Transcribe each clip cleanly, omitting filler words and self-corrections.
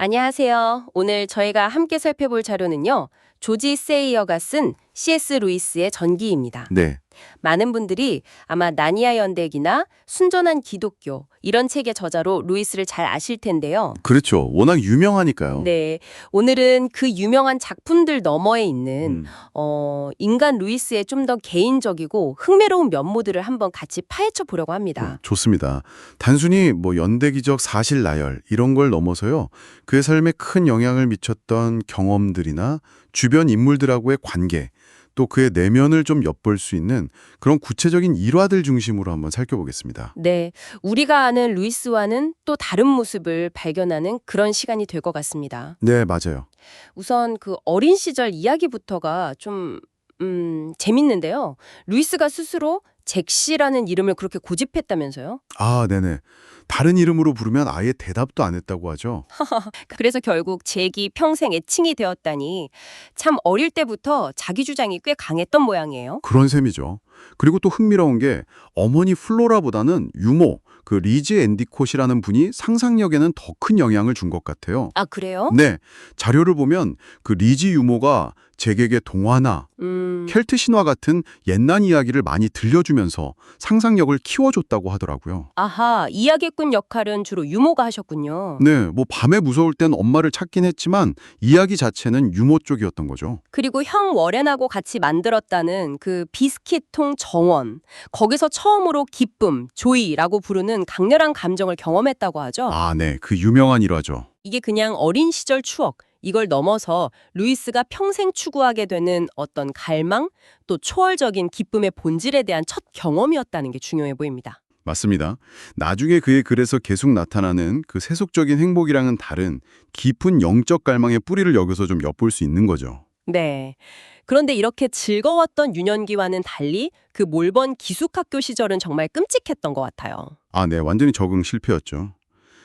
안녕하세요. 오늘 저희가 함께 살펴볼 자료는요. 조지 세이어가 쓴 C.S. 루이스의 전기입니다. 네, 많은 분들이 아마 나니아 연대기나 순전한 기독교 이런 책의 저자로 루이스를 잘 아실 텐데요. 그렇죠. 워낙 유명하니까요. 네, 오늘은 그 유명한 작품들 너머에 있는 음, 인간 루이스의 좀 더 개인적이고 흥미로운 면모들을 한번 같이 파헤쳐 보려고 합니다. 좋습니다. 단순히 연대기적 사실 나열 이런 걸 넘어서요. 그의 삶에 큰 영향을 미쳤던 경험들이나 주변 인물들하고의 관계, 또 그의 내면을 좀 엿볼 수 있는 그런 구체적인 일화들 중심으로 한번 살펴보겠습니다. 네, 우리가 아는 루이스와는 또 다른 모습을 발견하는 그런 시간이 될 것 같습니다. 네, 맞아요. 우선 그 어린 시절 이야기부터가 좀 재밌는데요. 루이스가 스스로 잭시라는 이름을 그렇게 고집했다면서요? 아, 네네. 다른 이름으로 부르면 아예 대답도 안 했다고 하죠. 그래서 결국 잭이 평생 애칭이 되었다니 참 어릴 때부터 자기 주장이 꽤 강했던 모양이에요. 그런 셈이죠. 그리고 또 흥미로운 게 어머니 플로라보다는 유모, 그 리즈 앤디콧이라는 분이 상상력에는 더 큰 영향을 준 것 같아요. 아, 그래요? 네, 자료를 보면 그 리지 유모가 잭에게 동화나 켈트 신화 같은 옛날 이야기를 많이 들려주면서 상상력을 키워줬다고 하더라고요. 아하, 이야기꾼 역할은 주로 유모가 하셨군요. 네, 밤에 무서울 땐 엄마를 찾긴 했지만 이야기 자체는 유모 쪽이었던 거죠. 그리고 형 워렌하고 같이 만들었다는 그 비스킷통 정원. 거기서 처음으로 기쁨, 조이라고 부르는 강렬한 감정을 경험했다고 하죠. 아, 네, 그 유명한 일화죠. 이게 그냥 어린 시절 추억. 이걸 넘어서 루이스가 평생 추구하게 되는 어떤 갈망, 또 초월적인 기쁨의 본질에 대한 첫 경험이었다는 게 중요해 보입니다. 맞습니다. 나중에 그의 글에서 계속 나타나는 그 세속적인 행복이랑은 다른 깊은 영적 갈망의 뿌리를 여기서 좀 엿볼 수 있는 거죠. 네. 그런데 이렇게 즐거웠던 유년기와는 달리 그 몰번 기숙학교 시절은 정말 끔찍했던 것 같아요. 아, 네, 완전히 적응 실패였죠.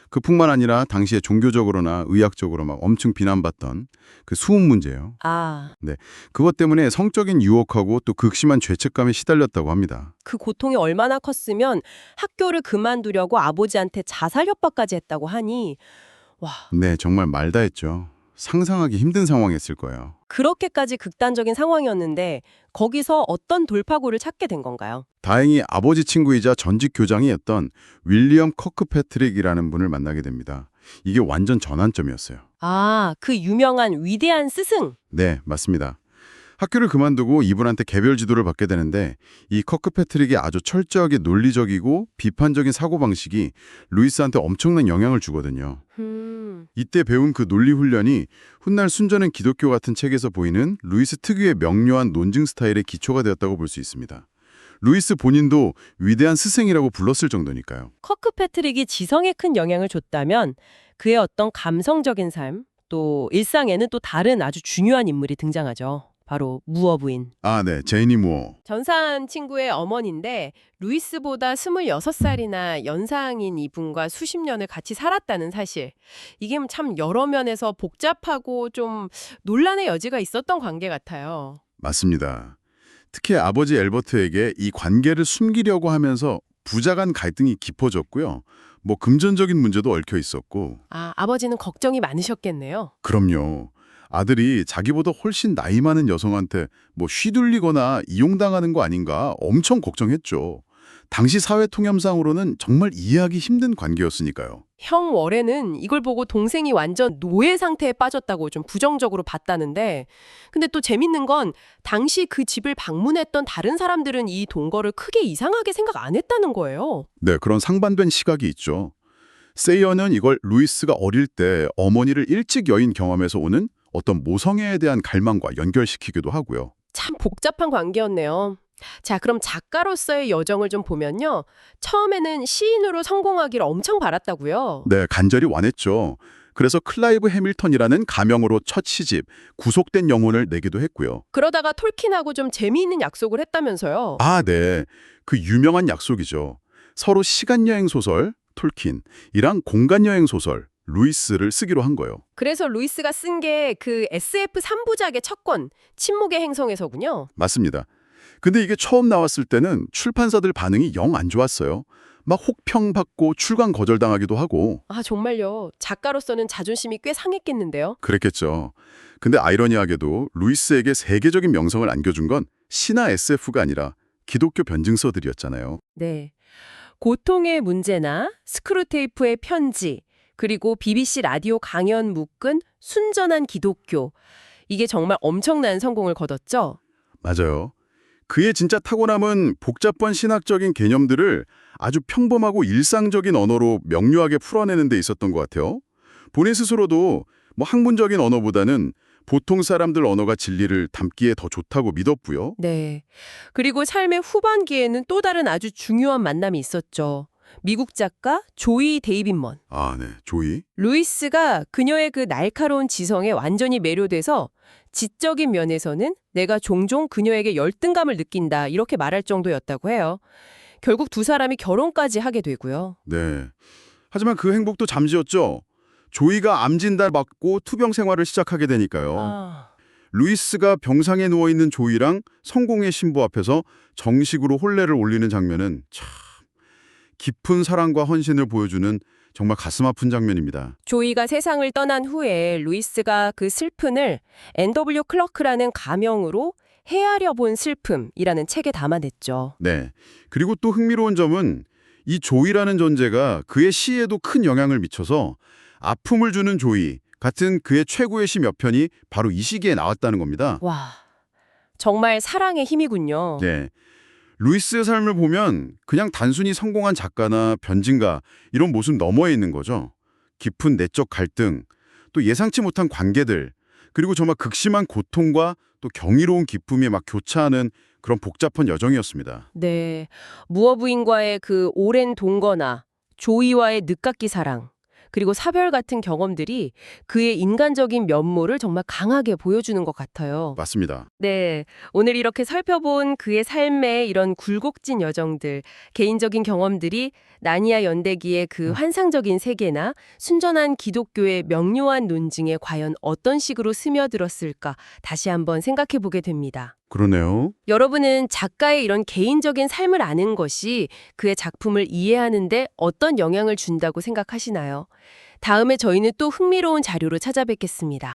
그뿐만 아니라 당시에 종교적으로나 의학적으로 막 엄청 비난받던 그 수은 문제예요. 아, 네, 그것 때문에 성적인 유혹하고 또 극심한 죄책감에 시달렸다고 합니다. 그 고통이 얼마나 컸으면 학교를 그만두려고 아버지한테 자살 협박까지 했다고 하니, 와, 네, 정말 말다했죠. 상상하기 힘든 상황이었을 거예요. 그렇게까지 극단적인 상황이었는데 거기서 어떤 돌파구를 찾게 된 건가요? 다행히 아버지 친구이자 전직 교장이었던 윌리엄 커크패트릭이라는 분을 만나게 됩니다. 이게 완전 전환점이었어요. 아, 그 유명한 위대한 스승. 네, 맞습니다. 학교를 그만두고 이분한테 개별 지도를 받게 되는데 이 커크패트릭의 아주 철저하게 논리적이고 비판적인 사고방식이 루이스한테 엄청난 영향을 주거든요. 이때 배운 그 논리 훈련이 훗날 순전한 기독교 같은 책에서 보이는 루이스 특유의 명료한 논증 스타일의 기초가 되었다고 볼 수 있습니다. 루이스 본인도 위대한 스승이라고 불렀을 정도니까요. 커크 패트릭이 지성에 큰 영향을 줬다면 그의 어떤 감성적인 삶, 또 일상에는 또 다른 아주 중요한 인물이 등장하죠. 바로 무어 부인. 아, 네, 제이니 무어. 전사한 친구의 어머니인데 루이스보다 26살이나 연상인 이분과 수십 년을 같이 살았다는 사실. 이게 참 여러 면에서 복잡하고 좀 논란의 여지가 있었던 관계 같아요. 맞습니다. 특히 아버지 엘버트에게 이 관계를 숨기려고 하면서 부자 간 갈등이 깊어졌고요. 금전적인 문제도 얽혀 있었고. 아, 아버지는 걱정이 많으셨겠네요. 그럼요. 아들이 자기보다 훨씬 나이 많은 여성한테 휘둘리거나 이용당하는 거 아닌가 엄청 걱정했죠. 당시 사회 통념상으로는 정말 이해하기 힘든 관계였으니까요. 형 월에는 이걸 보고 동생이 완전 노예 상태에 빠졌다고 좀 부정적으로 봤다는데 근데 또 재밌는 건 당시 그 집을 방문했던 다른 사람들은 이 동거를 크게 이상하게 생각 안 했다는 거예요. 네, 그런 상반된 시각이 있죠. 세이어는 이걸 루이스가 어릴 때 어머니를 일찍 여인 경험에서 오는 어떤 모성애에 대한 갈망과 연결시키기도 하고요. 참 복잡한 관계였네요. 자, 그럼 작가로서의 여정을 좀 보면요. 처음에는 시인으로 성공하기를 엄청 바랐다고요. 네, 간절히 원했죠. 그래서 클라이브 해밀턴이라는 가명으로 첫 시집 구속된 영혼을 내기도 했고요. 그러다가 톨킨하고 좀 재미있는 약속을 했다면서요. 아, 네. 그 유명한 약속이죠. 서로 시간여행 소설 톨킨이랑 공간여행 소설 루이스를 쓰기로 한 거예요. 그래서 루이스가 쓴 게 그 SF 3부작의 첫 권, 침묵의 행성에서군요. 맞습니다. 근데 이게 처음 나왔을 때는 출판사들 반응이 영 안 좋았어요. 막 혹평받고 출간 거절당하기도 하고 아, 정말요. 작가로서는 자존심이 꽤 상했겠는데요. 그랬겠죠. 근데 아이러니하게도 루이스에게 세계적인 명성을 안겨준 건 신화 SF가 아니라 기독교 변증서들이었잖아요. 네. 고통의 문제나 스크루테이프의 편지, 그리고 BBC 라디오 강연 묶은 순전한 기독교. 이게 정말 엄청난 성공을 거뒀죠? 맞아요. 그의 진짜 타고남은 복잡한 신학적인 개념들을 아주 평범하고 일상적인 언어로 명료하게 풀어내는 데 있었던 것 같아요. 본인 스스로도 뭐 학문적인 언어보다는 보통 사람들 언어가 진리를 담기에 더 좋다고 믿었고요. 네. 그리고 삶의 후반기에는 또 다른 아주 중요한 만남이 있었죠. 미국 작가 조이 데이빗먼. 아, 네. 조이. 루이스가 그녀의 그 날카로운 지성에 완전히 매료돼서 지적인 면에서는 내가 종종 그녀에게 열등감을 느낀다 이렇게 말할 정도였다고 해요. 결국 두 사람이 결혼까지 하게 되고요. 네. 하지만 그 행복도 잠시였죠. 조이가 암 진단 받고 투병 생활을 시작하게 되니까요. 아, 루이스가 병상에 누워있는 조이랑 성공의 신부 앞에서 정식으로 혼례를 올리는 장면은 참 깊은 사랑과 헌신을 보여주는 정말 가슴 아픈 장면입니다. 조이가 세상을 떠난 후에 루이스가 그 슬픔을 N.W. 클러크라는 가명으로 헤아려 본 슬픔이라는 책에 담아냈죠. 네. 그리고 또 흥미로운 점은 이 조이라는 존재가 그의 시에도 큰 영향을 미쳐서 아픔을 주는 조이 같은 그의 최고의 시 몇 편이 바로 이 시기에 나왔다는 겁니다. 와, 정말 사랑의 힘이군요. 네. 루이스의 삶을 보면 그냥 단순히 성공한 작가나 변진가 이런 모습 너머에 있는 거죠. 깊은 내적 갈등, 또 예상치 못한 관계들, 그리고 정말 극심한 고통과 또 경이로운 기쁨이 막 교차하는 그런 복잡한 여정이었습니다. 네, 무어 부인과의 그 오랜 동거나 조이와의 늦깎이 사랑, 그리고 사별 같은 경험들이 그의 인간적인 면모를 정말 강하게 보여주는 것 같아요. 맞습니다. 네, 오늘 이렇게 살펴본 그의 삶의 이런 굴곡진 여정들, 개인적인 경험들이 나니아 연대기의 그 환상적인 세계나 순전한 기독교의 명료한 논증에 과연 어떤 식으로 스며들었을까 다시 한번 생각해 보게 됩니다. 그러네요. 여러분은 작가의 이런 개인적인 삶을 아는 것이 그의 작품을 이해하는 데 어떤 영향을 준다고 생각하시나요? 다음에 저희는 또 흥미로운 자료로 찾아뵙겠습니다.